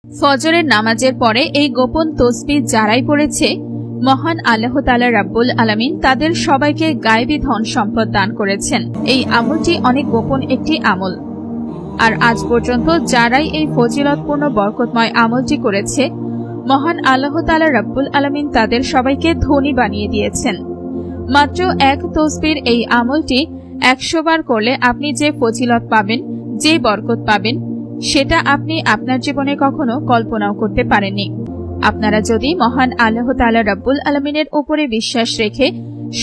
ফজরের নামাজের পরে এই গোপন তসবিহ যারাই পড়েছে, মহান আল্লাহ তাআলা রাব্বুল আলামিন তাদের সবাইকে গায়েবী ধন সম্পদ দান করেছেন। এই আমলটি অনেক গোপন একটি আমল, আর আজ পর্যন্ত যারাই এই ফজিলতপূর্ণ বরকতময় আমলটি করেছে, মহান আল্লাহ তাআলা রাব্বুল আলামিন তাদের সবাইকে ধনী বানিয়ে দিয়েছেন। মাত্র এক তসবির এই আমলটি 100 বার করলে আপনি যে ফজিলত পাবেন, যে বরকত পাবেন, সেটা আপনি আপনার জীবনে কখনো কল্পনাও করতে পারেননি। আপনারা যদি মহান আল্লাহ তাআলা রাব্বুল আলামিনের উপরে বিশ্বাস রেখে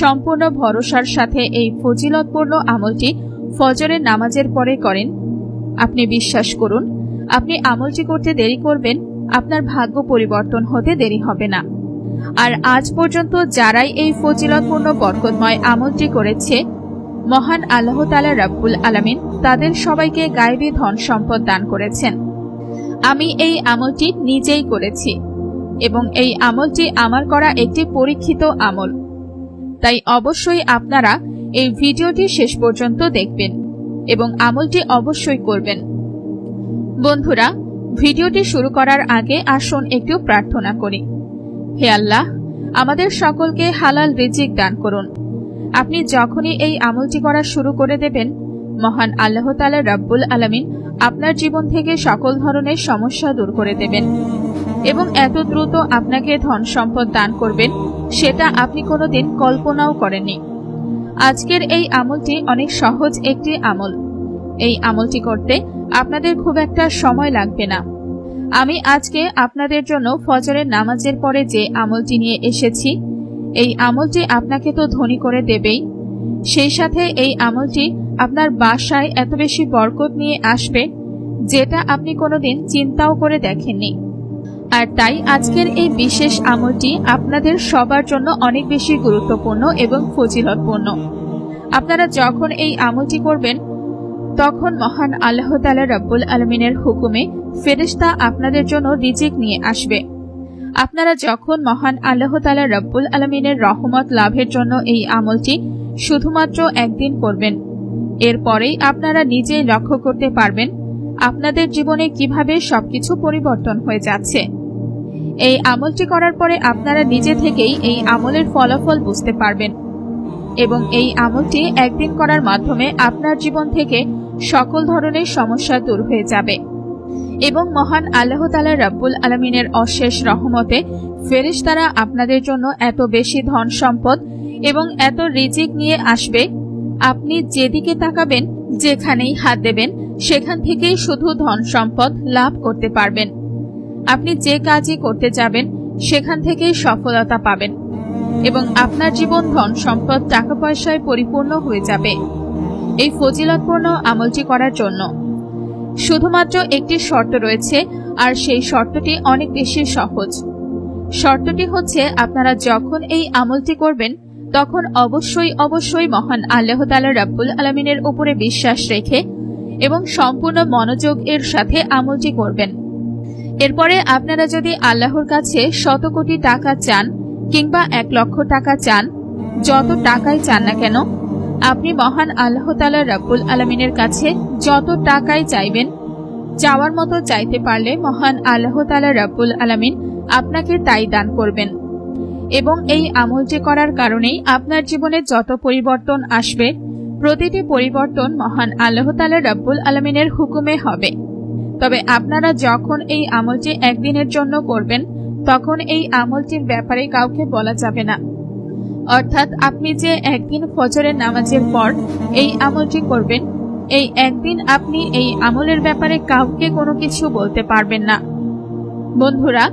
সম্পূর্ণ ভরসার সাথে এই ফজিলতপূর্ণ আমলটি ফজরের নামাজের পরে করেন, আপনি বিশ্বাস করুন, আপনি আমলটি করতে দেরি করবেন, আপনার ভাগ্য পরিবর্তন হতে দেরি হবে না। আর আজ পর্যন্ত যারাই এই ফজিলতপূর্ণ বরকতময় আমলটি করেছে, মহান আল্লাহ তাআলা রাব্বুল আলামিন তাদের সবাইকে গায়েবী ধন সম্পদ দান করেছেন। আমি এই আমলটি নিজেই করেছি এবং এই আমলটি আমার করা একটি পরীক্ষিত আমল। তাই অবশ্যই আপনারা এই ভিডিওটি শেষ পর্যন্ত দেখবেন এবং আমলটি অবশ্যই করবেন। বন্ধুরা, ভিডিওটি শুরু করার আগে আসুন একটু প্রার্থনা করি। হে আল্লাহ, আমাদের সকলকে হালাল রিজিক দান করুন। আপনি যখনই এই আমলটি করা শুরু করে দেবেন, মহান আল্লাহ তাআলা রাব্বুল আলামিন আপনার জীবন থেকে সকল ধরনের সমস্যা দূর করে দেবেন এবং এত দ্রুত আপনাকে ধন সম্পদ দান করবেন, সেটা আপনি কোনোদিন কল্পনাও করেননি। আজকের এই আমলটি অনেক সহজ একটি আমল। এই আমলটি করতে আপনাদের খুব একটা সময় লাগবে না। আমি আজকে আপনাদের জন্য ফজরের নামাজের পরে যে আমলটি নিয়ে এসেছি, এই আমলটি আপনাকে তো ধনী করে দেবেই, সেই সাথে এই আমলটি আপনার বাসায় এত বেশি বরকত নিয়ে আসবে, যেটা আপনি কোনোদিন চিন্তাও করে দেখেননি। আর তাই আজকের এই বিশেষ আমলটি আপনাদের সবার জন্য অনেক বেশি গুরুত্বপূর্ণ এবং ফজিলতপূর্ণ। আপনারা যখন এই আমলটি করবেন, তখন মহান আল্লাহ তাআলা রাব্বুল আলামিনের হুকুমে ফেরেশতা আপনাদের জন্য রিজিক নিয়ে আসবে। আপনারা যখন মহান আল্লাহ তাআলা রাব্বুল আলামিনের রহমত লাভের জন্য এই আমলটি শুধুমাত্র একদিন করবেন, এরপরেই আপনারা নিজেই লক্ষ্য করতে পারবেন আপনাদের জীবনে কিভাবে সবকিছু পরিবর্তন হয়ে যাচ্ছে। এই আমলটি করার পরে আপনারা নিজে থেকেই এই আমলের ফলাফল বুঝতে পারবেন এবং এই আমলটি একদিন করার মাধ্যমে আপনার জীবন থেকে সকল ধরনের সমস্যা দূর হয়ে যাবে এবং মহান আল্লাহ তাআলা রাব্বুল আলামিনের অশেষ রহমতে ফেরেশতারা আপনাদের জন্য এত বেশি ধন সম্পদ এবং এত রিজিক নিয়ে আসবে, আপনি যেদিকে তাকাবেন, যেখানেই হাত দেবেন, সেখান থেকেই শুধু ধন সম্পদ লাভ করতে পারবেন। আপনি যে কাজই করতে যাবেন, সেখান থেকেই সফলতা পাবেন এবং আপনার জীবন ধন সম্পদ টাকা পয়সায় পরিপূর্ণ হয়ে যাবে। এই ফজিলতপূর্ণ আমলটি করার জন্য শুধুমাত্র একটি শর্ত রয়েছে, আর সেই শর্তটি অনেক বেশি সহজ। শর্তটি হচ্ছে, আপনারা যখন এই আমলটি করবেন, তখন অবশ্যই মহান আল্লাহ তাআলা রাব্বুল আলামিনের উপরে বিশ্বাস রেখে এবং সম্পূর্ণ মনোযোগ এর সাথে আমলটি করবেন। এরপরে আপনারা যদি আল্লাহর কাছে 100 কোটি টাকা চান কিংবা 1 লক্ষ টাকা চান, যত টাকাই চান না কেন, আপনি মহান আল্লাহ তাআলা রাব্বুল আলামিনের কাছে যত টাকাই চাইবেন, চাওয়ার মতো চাইতে পারলে মহান আল্লাহ তাআলা রাব্বুল আলামিন আপনাকে তাই দান করবেন এবং এই আমলটি করার কারণেই আপনার জীবনে যত পরিবর্তন আসবে, প্রতিটি পরিবর্তন মহান আল্লাহ তাআলা রাব্বুল আলামিনের হুকুমে হবে। তবে আপনারা যখন এই আমলটি একদিনের জন্য করবেন, তখন এই আমলটির ব্যাপারে কাউকে বলা যাবে না। অর্থাৎ আপনি যে একদিন ফজরের নামাজের পর এই আমলটি করবেন, এই একদিন আপনি এই আমলের ব্যাপারে কাউকে কোনো কিছু বলতে পারবেন না। বন্ধুরা,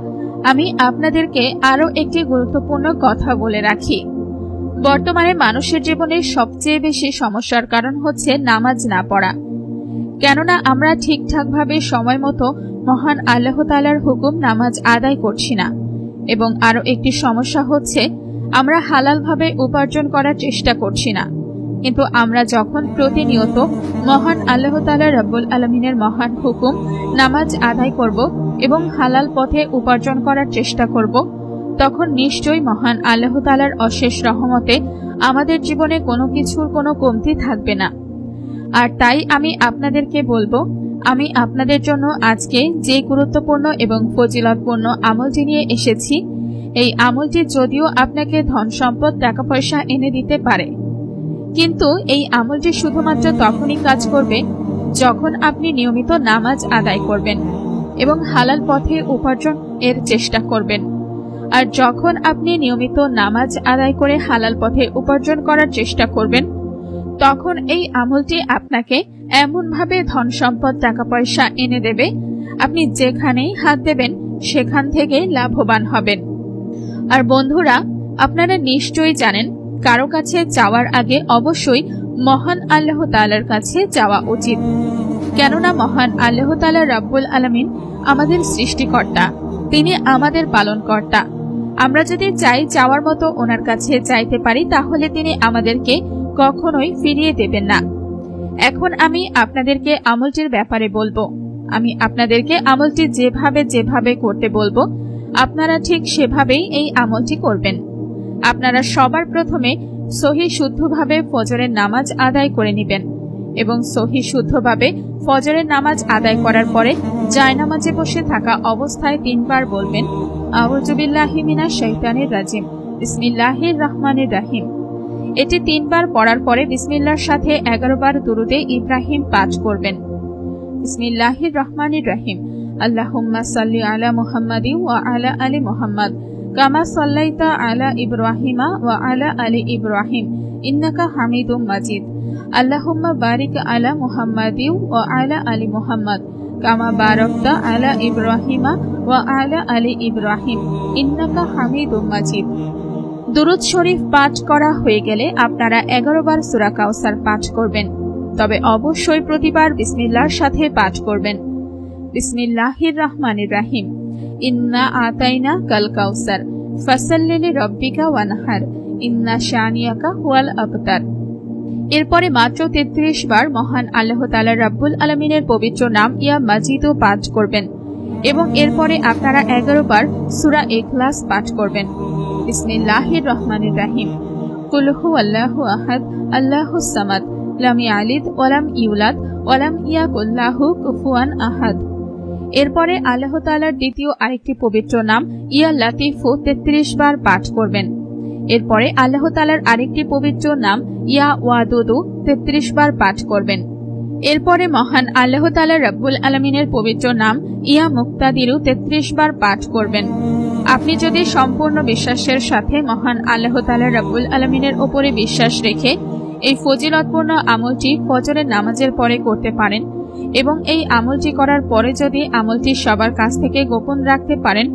আমি আপনাদেরকে আরো একটি গুরুত্বপূর্ণ কথা বলে রাখি। বর্তমানে মানুষের জীবনে সবচেয়ে বেশি সমস্যার কারণ হচ্ছে নামাজ না পড়া। কেননা আমরা ঠিকঠাকভাবে সময় মতো মহান আল্লাহ তাআলার হুকুম নামাজ আদায় করছি না। এবং আরো একটি সমস্যা হচ্ছে, আমরা হালালভাবে উপার্জন করার চেষ্টা করছি না। কিন্তু আমরা যখন প্রতিনিয়ত মহান আল্লাহ তাআলা রাব্বুল আলামিনের মহান হুকুম নামাজ আদায় করব এবং হালাল পথে উপার্জন করার চেষ্টা করব, তখন নিশ্চয়ই মহান আল্লাহ তাআলার অশেষ রহমতে আমাদের জীবনে কোনো কিছুর কোনো কমতি থাকবে না। আর তাই আমি আপনাদেরকে বলবো, আমি আপনাদের জন্য আজকে যে গুরুত্বপূর্ণ এবং ফজিলতপূর্ণ আমলটি নিয়ে এসেছি, এই আমলটি যদিও আপনাকে ধন সম্পদ টাকা পয়সা এনে দিতে পারে, কিন্তু এই আমলটি শুধুমাত্র তখনই কাজ করবে যখন আপনি নিয়মিত নামাজ আদায় করবেন এবং হালাল পথে উপার্জন এর চেষ্টা করবেন। আর যখন আপনি নিয়মিত নামাজ আদায় করে হালাল পথে উপার্জন করার চেষ্টা করবেন, তখন এই আমলটি আপনাকে এমনভাবে ধন সম্পদ টাকা পয়সা এনে দেবে, আপনি যেখানেই হাত দেবেন সেখান থেকে লাভবান হবেন। আর বন্ধুরা, আপনারা নিশ্চয়ই জানেন, কারো কাছে যাওয়ার আগে অবশ্যই মহান আল্লাহ তাআলার কাছে যাওয়া উচিত। কেননা মহান আল্লাহ তাআলা রাব্বুল আলামিন আমাদের সৃষ্টিকর্তা, তিনি আমাদের পালনকর্তা। আমরা যদি চাই যাওয়ার মতো ওনার কাছে চাইতে পারি, তাহলে তিনি আমাদেরকে কখনোই ফিরিয়ে দেবেন না। এখন আমি আপনাদেরকে আমলটির ব্যাপারে বলবো। আমি আপনাদেরকে আমলটি যেভাবে করতে বলবো, আপনারা ঠিক সেভাবেই এই আমলটি করবেন। আপনারা সবার প্রথমে সহি শুদ্ধভাবে ফজরের নামাজ আদায় করে নেবেন এবং সহি শুদ্ধভাবে ফজরের নামাজ আদায় করার পরে জায়নামাজে বসে থাকা অবস্থায় 3 বার বলবেন, আউযু বিল্লাহি মিনাশ শাইতানির রাজিম, বিসমিল্লাহির রহমানির রহিম। এটি 3 বার পড়ার পরে বিসমিল্লাহর সাথে 11 বার দুরুদে ইব্রাহিম পাঠ করবেন। বিসমিল্লাহির রহমানির রহিম, আল্লাহুম্মা সাল্লি আলা মুহাম্মাদিন ওয়া আলা আলি মুহাম্মাদ কামা সাল্লাইতা আলা ইব্রাহিমা ওয়া আলা আলি ইব্রাহিম ইন্নাকা হামিদুম মাজিদ। আল্লাহুম্মা বারিক আলা মুহাম্মাদিন ওয়া আলা আলি মুহাম্মাদ কামা বারাকতা আলা ইব্রাহিমা ওয়া আলা আলি ইব্রাহিম ইন্নাকা হামিদুম মাজিদ। দুরুদ শরীফ পাঠ করা হয়ে গেলে আপনারা 11 বার সূরা কাউসার পাঠ করবেন, তবে অবশ্যই প্রতিবার বিসমিল্লাহর সাথে পাঠ করবেন। বিসমিল্লাহির রহমানির রহিম, ইন্না আতাইনা কাল কাউসার ফাসাল্লি লিরাব্বিকা ওয়ানহার ইন্না শানিয়াকা হুয়াল আবতার। এরপরে মাত্র 33 বার মহান আল্লাহ তাআলা রাব্বুল আলামিনের পবিত্র নাম ইয়া মাজিদও পাঠ করবেন এবং এরপরে আপনারা 11 বার সূরা ইখলাস পাঠ করবেন। বিসমিল্লাহির রহমানির রহিম, কুল হুয়াল্লাহু আহাদ আল্লাহুস সামাদ লাম ইয়ালিদ ওয়া লাম ইউলাদ ওয়া লাম ইয়াকুল লাহু কুফুয়ান আহাদ। এরপরে আল্লাহ তাআলার দ্বিতীয় আরেকটি পবিত্র নাম ইয়া লাতিফু 33 বার পাঠ করবেন। এরপরে আল্লাহ তাআলার আরেকটি পবিত্র নাম ইয়া ওয়াদুদু 33 বার পাঠ করবেন। এরপরে মহান আল্লাহ তাআলা রাব্বুল আলামিনের পবিত্র নাম ইয়া মুক্তাদিরু 33 বার পাঠ করবেন। আপনি যদি সম্পূর্ণ বিশ্বাসের সাথে মহান আল্লাহ তাআলা রাব্বুল আলামিনের উপরে বিশ্বাস রেখে এই ফজিলতপূর্ণ আমলটি ফজরের নামাজের পরে করতে পারেন এবং এই আমলটি করার পরে যদি আমলটি সবার কাছ থেকে গোপন রাখতে পারেন,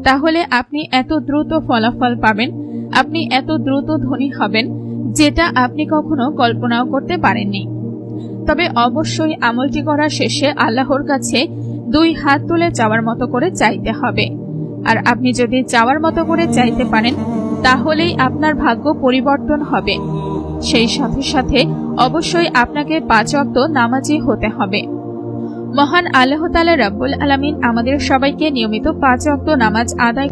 তাহলে আপনি এত দ্রুত ফলাফল পাবেন, আপনি এত দ্রুত ধনী হবেন, যেটা আপনি কখনো কল্পনাও করতে পারেননি। তবে অবশ্যই আমলটি করার শেষে আল্লাহর কাছে 2 হাত তুলে চাওয়ার মতো করে চাইতে হবে। আর আপনি যদি চাওয়ার মতো করে চাইতে পারেন, তাহলেই আপনার ভাগ্য পরিবর্তন হবে। সেই সাথে সাথে অবশ্যই আপনাকে 5 ওয়াক্ত নামাজি হতে হবে। মহান আল্লাহ তাআলা রাব্বুল আলামিন আমাদের সবাইকে নিয়মিত 5 ওয়াক্ত নামাজ আদায়